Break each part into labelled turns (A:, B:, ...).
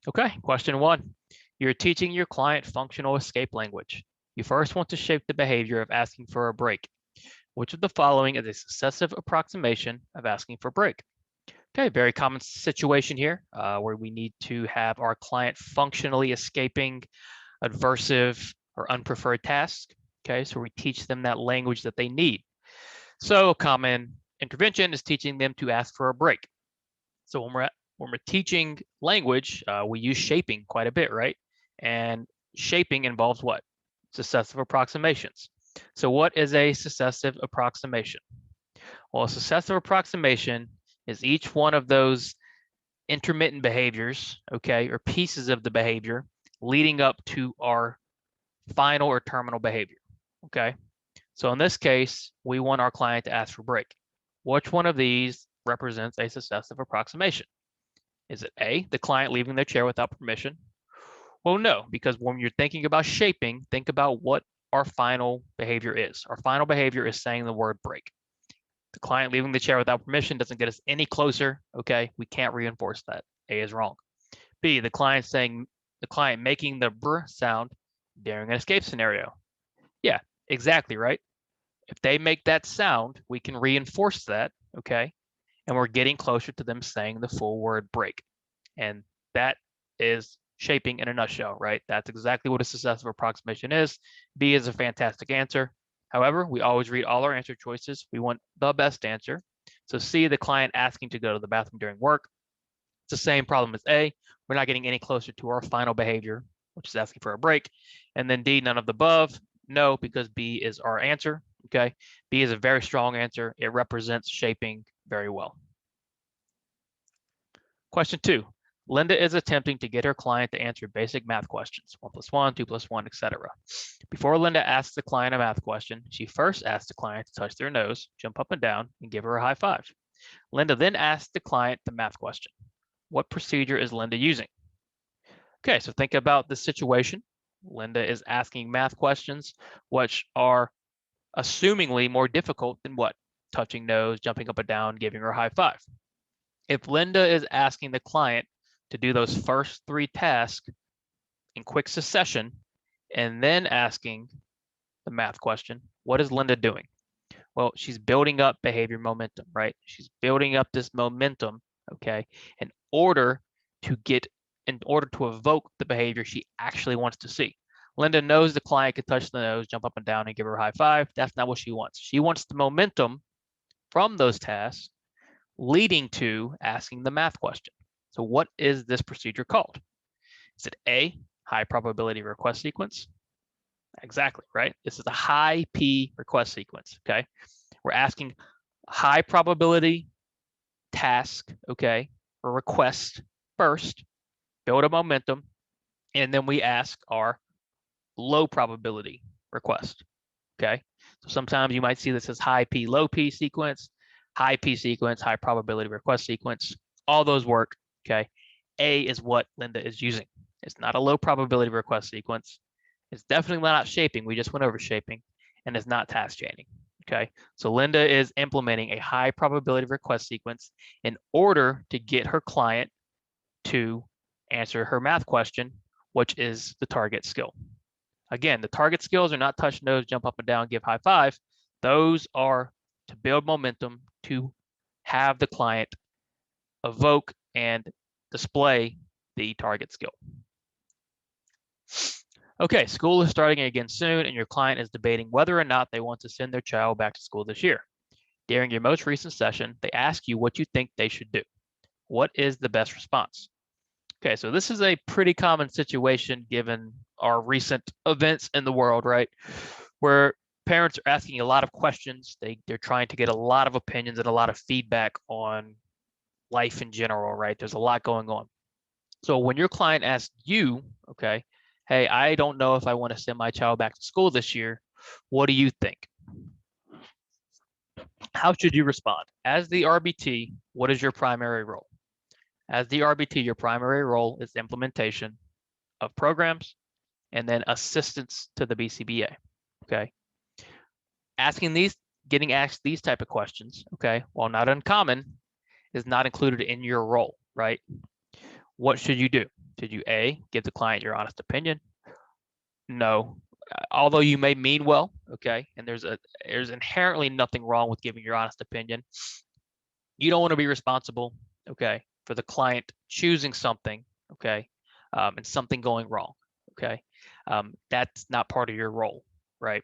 A: Okay, question 1. You're teaching your client functional escape language. You first want to shape the behavior of asking for a break. Which of the following is a successive approximation of asking for a break? Okay, very common situation here where we need to have our client functionally escaping adversive or unpreferred tasks. Okay, so we teach them that language that they need. So a common intervention is teaching them to ask for a break. So when we're teaching language, we use shaping quite a bit, right? And shaping involves what? Successive approximations. So what is a successive approximation? Well, a successive approximation is each one of those intermittent behaviors, okay, or pieces of the behavior leading up to our final or terminal behavior, okay? So in this case, we want our client to ask for a break. Which one of these represents a successive approximation? Is it A, the client leaving their chair without permission? Well, no, because when you're thinking about shaping, think about what our final behavior is. Our final behavior is saying the word break. The client leaving the chair without permission doesn't get us any closer, okay? We can't reinforce that. A is wrong. B, the client making the br sound during an escape scenario. Yeah, exactly, right? If they make that sound, we can reinforce that, okay? And we're getting closer to them saying the full word break. And that is shaping in a nutshell, right? That's exactly what a successive approximation is. B is a fantastic answer. However, we always read all our answer choices. We want the best answer. So C, the client asking to go to the bathroom during work. It's the same problem as A. We're not getting any closer to our final behavior, which is asking for a break. And then D, none of the above. No, because B is our answer, okay? B is a very strong answer. It represents shaping very well. Question 2. Linda is attempting to get her client to answer basic math questions, 1 + 1, 2 + 1, etc. Before Linda asks the client a math question, she first asks the client to touch their nose, jump up and down, and give her a high five. Linda then asks the client the math question. What procedure is Linda using? Okay, so think about the situation. Linda is asking math questions, which are assumingly more difficult than what? Touching nose, jumping up and down, giving her a high five. If Linda is asking the client to do those first 3 tasks in quick succession and then asking the math question, what is Linda doing? Well, she's building up behavior momentum, right? She's building up this momentum, okay, in order to evoke the behavior she actually wants to see. Linda knows the client can touch the nose, jump up and down, and give her a high five. That's not what she wants. She wants the momentum from those tasks leading to asking the math question. So what is this procedure called? Is it A, high probability request sequence? Exactly, right? This is a high P request sequence, okay? We're asking high probability task, okay, or request first, build a momentum, and then we ask our low probability request, okay? So sometimes you might see this as high P, low P sequence, high P sequence, high probability request sequence. All those work, okay? A is what Linda is using. It's not a low probability request sequence. It's definitely not shaping. We just went over shaping, and it's not task chaining, okay? So Linda is implementing a high probability request sequence in order to get her client to answer her math question, which is the target skill. Again, the target skills are not touch nose, jump up and down, give high five. Those are to build momentum, to have the client evoke and display the target skill. Okay, school is starting again soon, and your client is debating whether or not they want to send their child back to school this year. During your most recent session, they ask you what you think they should do. What is the best response? Okay, so this is a pretty common situation given our recent events in the world, right? Where parents are asking a lot of questions. They're trying to get a lot of opinions and a lot of feedback on life in general, right? There's a lot going on. So when your client asks you, okay, hey, I don't know if I want to send my child back to school this year. What do you think? How should you respond? As the RBT, what is your primary role? As the RBT, your primary role is implementation of programs and then assistance to the BCBA, okay? Getting asked these type of questions, okay, while not uncommon, is not included in your role, right? What should you do? Should you A, give the client your honest opinion? No. Although you may mean well, okay, and there's inherently nothing wrong with giving your honest opinion. You don't want to be responsible, okay, for the client choosing something, okay, and something going wrong, okay. That's not part of your role, right?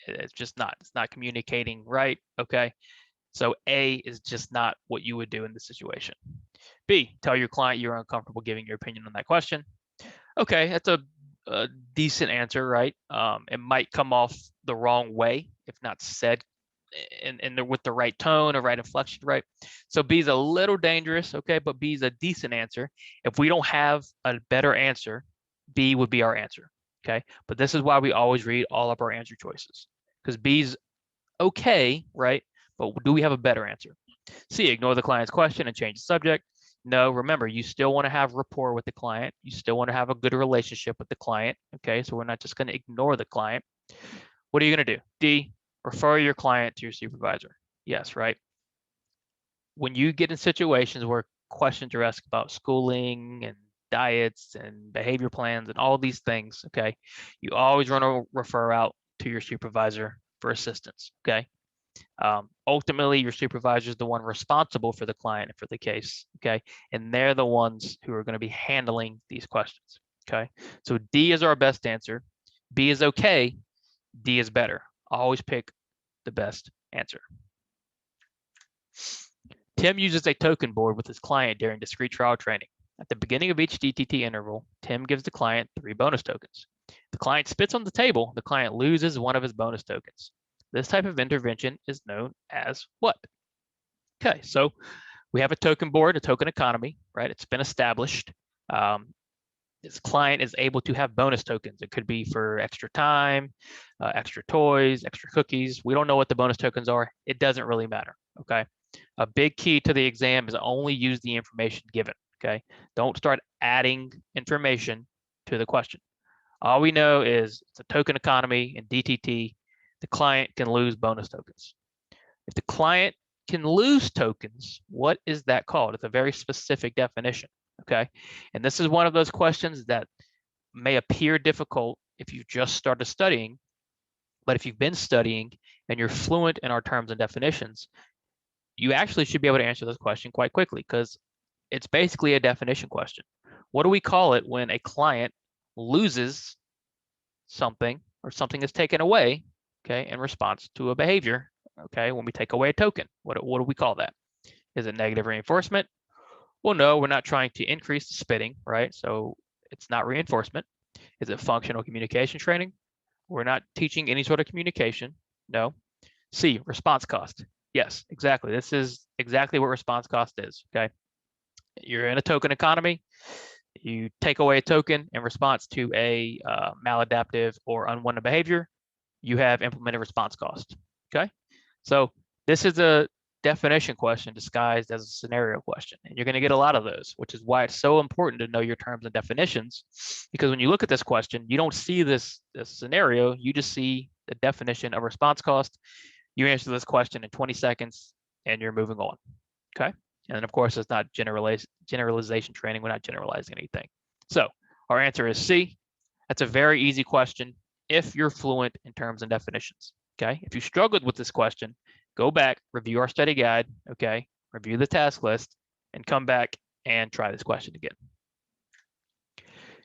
A: It's just not. It's not communicating right, okay. So A is just not what you would do in this situation. B, tell your client you're uncomfortable giving your opinion on that question. Okay, that's a decent answer, right? It might come off the wrong way if not said with the right tone or right inflection, right? So B is a little dangerous, okay, but B is a decent answer. If we don't have a better answer, B would be our answer, okay? But this is why we always read all of our answer choices, because B's okay, right? But do we have a better answer? C, ignore the client's question and change the subject. No, remember, you still want to have rapport with the client. You still want to have a good relationship with the client, okay? So we're not just going to ignore the client. What are you going to do? D, refer your client to your supervisor. Yes, right? When you get in situations where questions are asked about schooling and diets and behavior plans and all these things, okay, you always want to refer out to your supervisor for assistance, okay? Ultimately, your supervisor is the one responsible for the client and for the case, okay? And they're the ones who are going to be handling these questions, okay? So D is our best answer. B is okay. D is better. Always pick the best answer. Tim uses a token board with his client during discrete trial training. At the beginning of each DTT interval, Tim gives the client 3 bonus tokens. The client spits on the table. The client loses one of his bonus tokens. This type of intervention is known as what? Okay, so we have a token board, a token economy, right? It's been established. This client is able to have bonus tokens. It could be for extra time, extra toys, extra cookies. We don't know what the bonus tokens are. It doesn't really matter, okay? A big key to the exam is only use the information given, okay? Don't start adding information to the question. All we know is it's a token economy and DTT. The client can lose bonus tokens. If the client can lose tokens, what is that called? It's a very specific definition, okay? And this is one of those questions that may appear difficult if you just started studying, but if you've been studying and you're fluent in our terms and definitions, you actually should be able to answer this question quite quickly because it's basically a definition question. What do we call it when a client loses something or something is taken away, okay, in response to a behavior, okay, when we take away a token? What do we call that? Is it negative reinforcement? Well, no, we're not trying to increase the spitting, right? So it's not reinforcement. Is it functional communication training? We're not teaching any sort of communication. No. C, response cost. Yes, exactly. This is exactly what response cost is, okay? You're in a token economy. You take away a token in response to a maladaptive or unwanted behavior, you have implemented response cost, okay? So this is a definition question disguised as a scenario question, and you're going to get a lot of those, which is why it's so important to know your terms and definitions, because when you look at this question, you don't see this scenario, you just see the definition of response cost. You answer this question in 20 seconds, and you're moving on, okay? And then, of course, it's not generalization training. We're not generalizing anything. So our answer is C. That's a very easy question if you're fluent in terms and definitions, okay? If you struggled with this question, go back, review our study guide, okay? Review the task list, and come back and try this question again.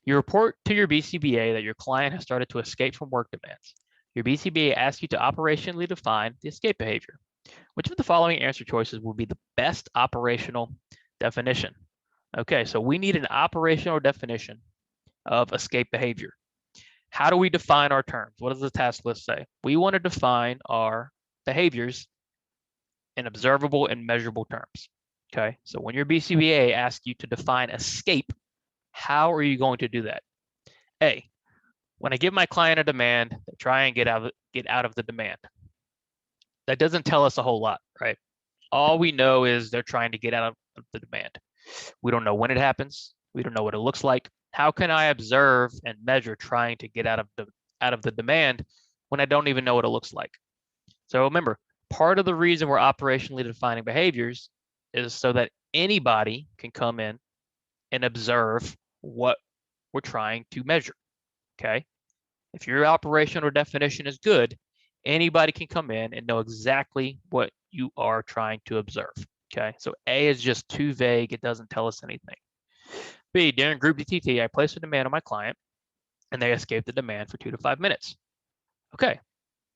A: You report to your BCBA that your client has started to escape from work demands. Your BCBA asks you to operationally define the escape behavior. Which of the following answer choices will be the best operational definition? Okay, so we need an operational definition of escape behavior. How do we define our terms? What does the task list say? We want to define our behaviors in observable and measurable terms. Okay, so when your BCBA asks you to define escape, how are you going to do that? A, when I give my client a demand, they try and get out of the demand. That doesn't tell us a whole lot, right? All we know is they're trying to get out of the demand. We don't know when it happens. We don't know what it looks like. How can I observe and measure trying to get out of the demand when I don't even know what it looks like? So remember, part of the reason we're operationally defining behaviors is so that anybody can come in and observe what we're trying to measure, okay? If your operational definition is good, anybody can come in and know exactly what you are trying to observe, okay? So A is just too vague. It doesn't tell us anything. B, during group DTT, I placed a demand on my client and they escaped the demand for 2 to 5 minutes. Okay,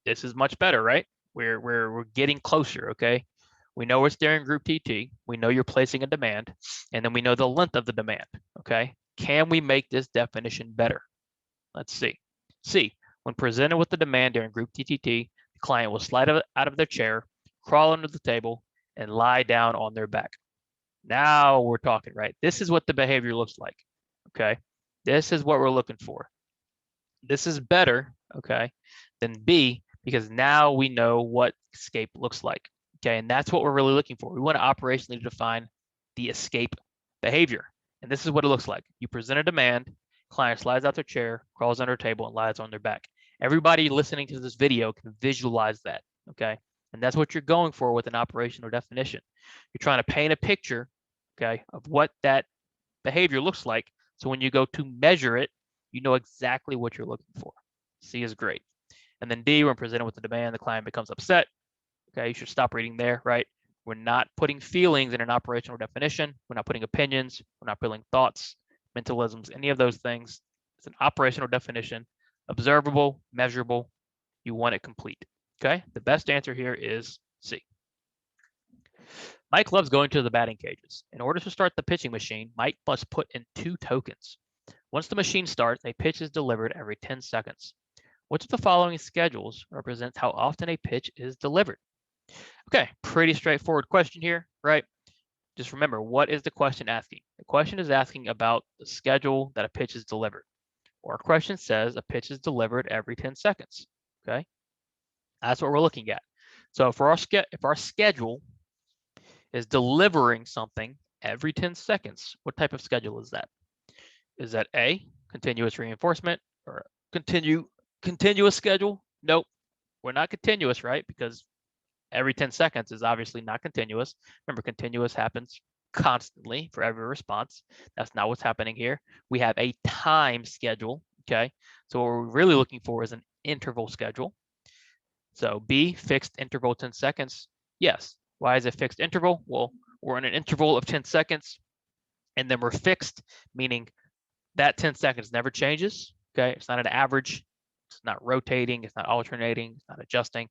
A: this is much better, right? We're getting closer, okay? We know it's during group TT. We know you're placing a demand, and then we know the length of the demand, okay? Can we make this definition better? Let's see. C, when presented with the demand during group TTT, the client will slide out of their chair, crawl under the table, and lie down on their back. Now we're talking, right? This is what the behavior looks like, okay? This is what we're looking for. This is better, okay, than B, because now we know what escape looks like, okay? And that's what we're really looking for. We want to operationally define the escape behavior. And this is what it looks like. You present a demand, client slides out their chair, crawls under a table, and lies on their back. Everybody listening to this video can visualize that, okay? And that's what you're going for with an operational definition. You're trying to paint a picture, okay, of what that behavior looks like. So when you go to measure it, you know exactly what you're looking for. C is great. And then D, when presented with the demand, the client becomes upset. Okay, you should stop reading there, right? We're not putting feelings in an operational definition. We're not putting opinions. We're not putting thoughts, mentalisms, any of those things. It's an operational definition, observable, measurable. You want it complete. Okay, the best answer here is C. Mike loves going to the batting cages. In order to start the pitching machine, Mike must put in 2 tokens. Once the machine starts, a pitch is delivered every 10 seconds. Which of the following schedules represents how often a pitch is delivered? Okay, pretty straightforward question here, right? Just remember, what is the question asking? The question is asking about the schedule that a pitch is delivered. Or a question says a pitch is delivered every 10 seconds, okay? That's what we're looking at. So if our schedule is delivering something every 10 seconds, what type of schedule is that? Is that A, continuous reinforcement, or continuous schedule? Nope, we're not continuous, right? Because every 10 seconds is obviously not continuous. Remember, continuous happens constantly for every response. That's not what's happening here. We have a time schedule, okay? So what we're really looking for is an interval schedule. So B, fixed interval 10 seconds. Yes. Why is it fixed interval? Well, we're in an interval of 10 seconds, and then we're fixed, meaning that 10 seconds never changes, okay? It's not an average. It's not rotating. It's not alternating. It's not adjusting.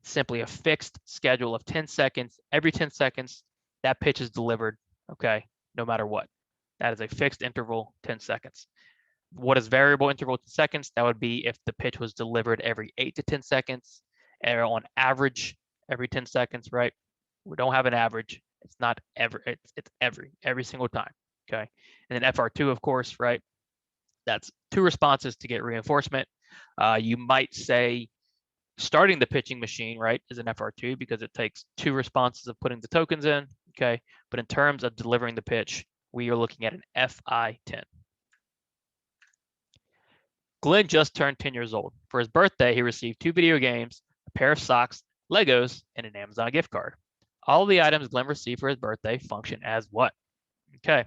A: Simply a fixed schedule of 10 seconds. Every 10 seconds, that pitch is delivered, okay, no matter what. That is a fixed interval, 10 seconds. What is variable interval 10 seconds? That would be if the pitch was delivered every 8 to 10 seconds, or on average, every 10 seconds, right? We don't have an average. It's not ever, it's every single time, okay? And then FR2, of course, right? That's 2 responses to get reinforcement. You might say starting the pitching machine, right, is an FR2 because it takes 2 responses of putting the tokens in, okay? But in terms of delivering the pitch, we are looking at an FI10. Glenn just turned 10 years old. For his birthday, he received 2 video games, a pair of socks, Legos, and an Amazon gift card. All the items Glenn received for his birthday function as what? Okay,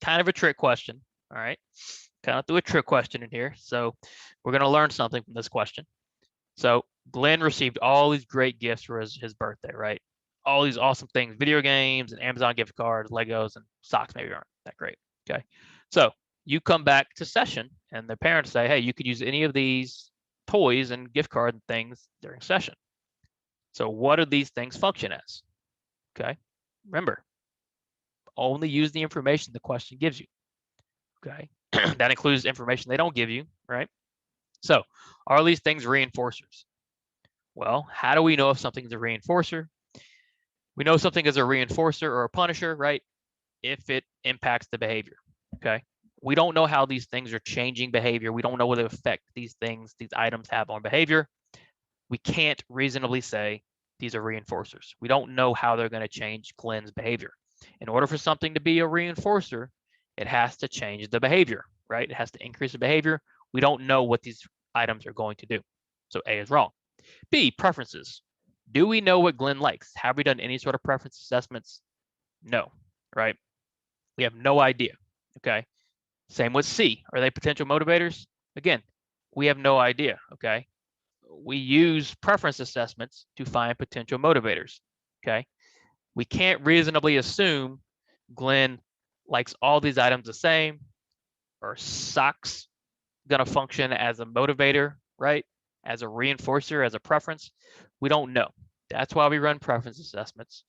A: kind of a trick question, all right? Kind of threw a trick question in here. So we're going to learn something from this question. So Glenn received all these great gifts for his birthday, right? All these awesome things, video games and Amazon gift cards, Legos, and socks maybe aren't that great, okay? So you come back to session and the parents say, hey, you could use any of these toys and gift card and things during session. So what do these things function as? Okay, remember, only use the information the question gives you, okay? That includes information they don't give you, right? So are these things reinforcers? Well, how do we know if something's a reinforcer? We know something is a reinforcer or a punisher, right? If it impacts the behavior, okay? We don't know how these things are changing behavior. We don't know what effect these things, these items have on behavior. We can't reasonably say these are reinforcers. We don't know how they're going to change Glenn's behavior. In order for something to be a reinforcer, it has to change the behavior, right? It has to increase the behavior. We don't know what these items are going to do. So A is wrong. B, preferences. Do we know what Glenn likes? Have we done any sort of preference assessments? No, right? We have no idea, okay? Same with C. Are they potential motivators? Again, we have no idea, okay? We use preference assessments to find potential motivators, okay? We can't reasonably assume Glenn likes all these items the same, or socks going to function as a motivator, right? As a reinforcer, as a preference. We don't know. That's why we run preference assessments.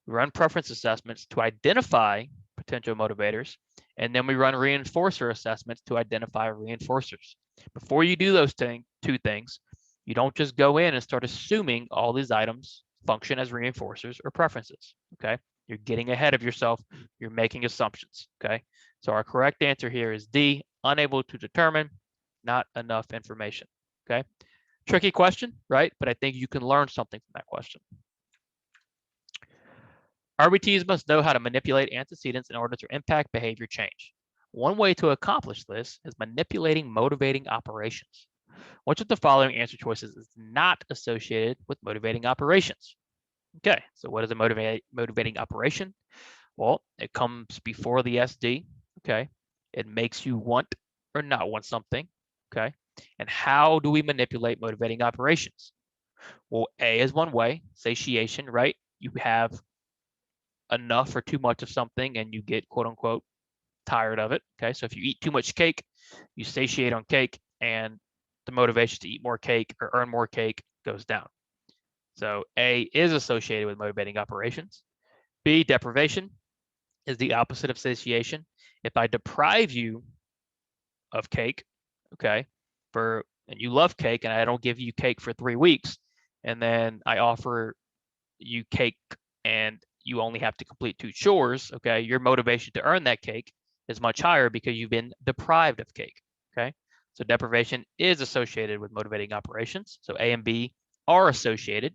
A: We run preference assessments to identify potential motivators, and then we run reinforcer assessments to identify reinforcers. Before you do those two things, you don't just go in and start assuming all these items function as reinforcers or preferences, okay? You're getting ahead of yourself. You're making assumptions, okay? So our correct answer here is D, unable to determine, not enough information, okay? Tricky question, right? But I think you can learn something from that question. RBTs must know how to manipulate antecedents in order to impact behavior change. One way to accomplish this is manipulating motivating operations. Which of the following answer choices is not associated with motivating operations? Okay, so what is a motivating operation? Well, it comes before the SD, okay? It makes you want or not want something, okay? And how do we manipulate motivating operations? Well, A is one way, satiation, right? You have enough or too much of something and you get quote unquote tired of it, okay? So if you eat too much cake, you satiate on cake and the motivation to eat more cake or earn more cake goes down. So A is associated with motivating operations. B, deprivation is the opposite of satiation. If I deprive you of cake, okay, and you love cake and I don't give you cake for 3 weeks, and then I offer you cake and you only have to complete 2 chores, okay, your motivation to earn that cake is much higher because you've been deprived of cake, okay? So deprivation is associated with motivating operations. So A and B are associated.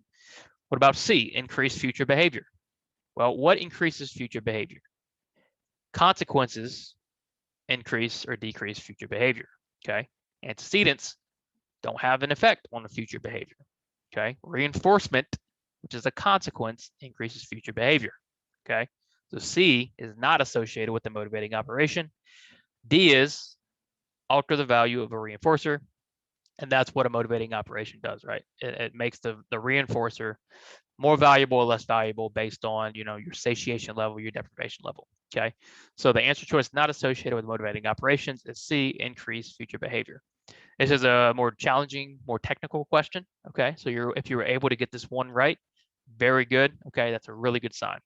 A: What about C, increased future behavior? Well, what increases future behavior? Consequences increase or decrease future behavior, okay? Antecedents don't have an effect on the future behavior, okay? Reinforcement, which is a consequence, increases future behavior, okay? So C is not associated with the motivating operation. D is alter the value of a reinforcer, and that's what a motivating operation does, right? It makes the reinforcer more valuable or less valuable based on, your satiation level, your deprivation level, okay? So the answer choice not associated with motivating operations is C, increase future behavior. This is a more challenging, more technical question, okay? So if you were able to get this one right, very good, okay? That's a really good sign.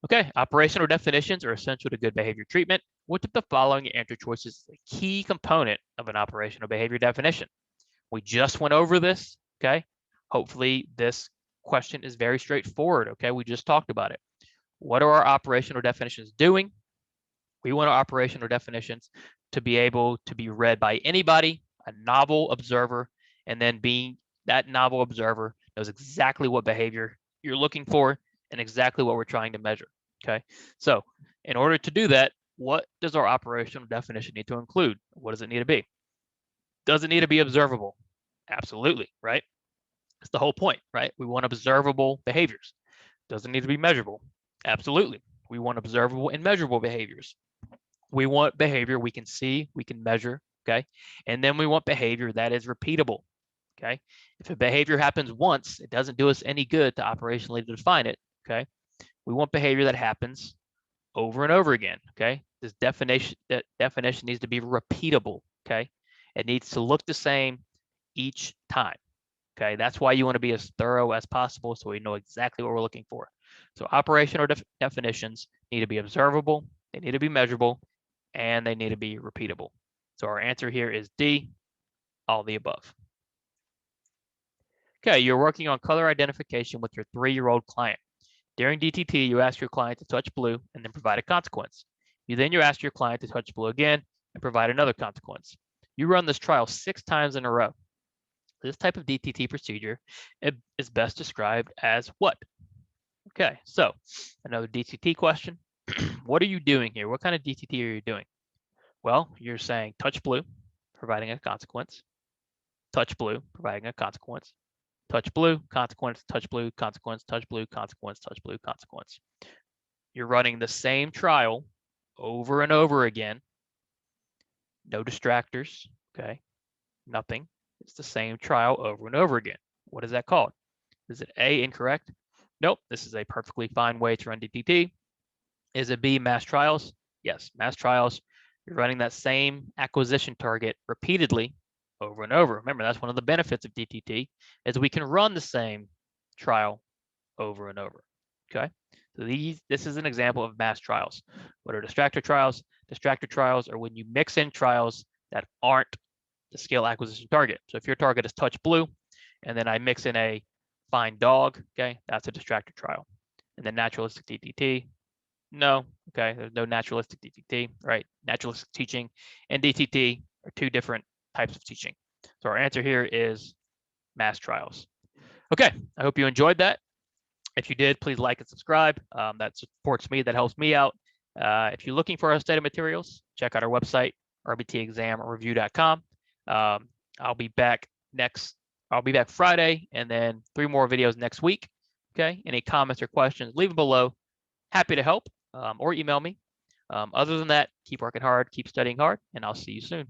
A: Okay, operational definitions are essential to good behavior treatment. Which of the following answer choices is a key component of an operational behavior definition? We just went over this, okay? Hopefully this question is very straightforward, okay? We just talked about it. What are our operational definitions doing? We want our operational definitions to be able to be read by anybody, a novel observer, and then being that novel observer knows exactly what behavior you're looking for and exactly what we're trying to measure, okay? So in order to do that, what does our operational definition need to include? What does it need to be? Does it need to be observable? Absolutely, right? That's the whole point, right? We want observable behaviors. Does it need to be measurable? Absolutely. We want observable and measurable behaviors. We want behavior we can see, we can measure, okay? And then we want behavior that is repeatable, okay? If a behavior happens once, it doesn't do us any good to operationally define it, okay? We want behavior that happens over and over again, okay? This definition needs to be repeatable, okay? It needs to look the same each time, okay? That's why you want to be as thorough as possible so we know exactly what we're looking for. So operational definitions need to be observable, they need to be measurable, and they need to be repeatable. So our answer here is D, all the above. Okay, you're working on color identification with your 3-year-old client. During DTT, you ask your client to touch blue and then provide a consequence. You ask your client to touch blue again and provide another consequence. You run this trial 6 times in a row. This type of DTT procedure is best described as what? Okay, so another DTT question. What are you doing here? What kind of DTT are you doing? Well, you're saying touch blue, providing a consequence, touch blue, providing a consequence, touch blue, consequence, touch blue, consequence, touch blue, consequence, touch blue, consequence. You're running the same trial over and over again. No distractors, okay? Nothing. It's the same trial over and over again. What is that called? Is it A, incorrect? Nope, this is a perfectly fine way to run DTT. Is it B, mass trials? Yes, mass trials. You're running that same acquisition target repeatedly over and over. Remember, that's one of the benefits of DTT is we can run the same trial over and over, okay? So this is an example of mass trials. What are distractor trials? Distractor trials are when you mix in trials that aren't the scale acquisition target. So if your target is touch blue, and then I mix in a find dog, okay, that's a distractor trial. And then naturalistic DTT, no, okay, there's no naturalistic DTT, right? Naturalistic teaching and DTT are two different types of teaching. So our answer here is mass trials. Okay, I hope you enjoyed that. If you did, please like and subscribe. That supports me, that helps me out. If you're looking for our study materials, check out our website, rbtexamreview.com. I'll be back Friday, and then 3 more videos next week. Okay, any comments or questions, leave them below. Happy to help, or email me. Other than that, keep working hard, keep studying hard, and I'll see you soon.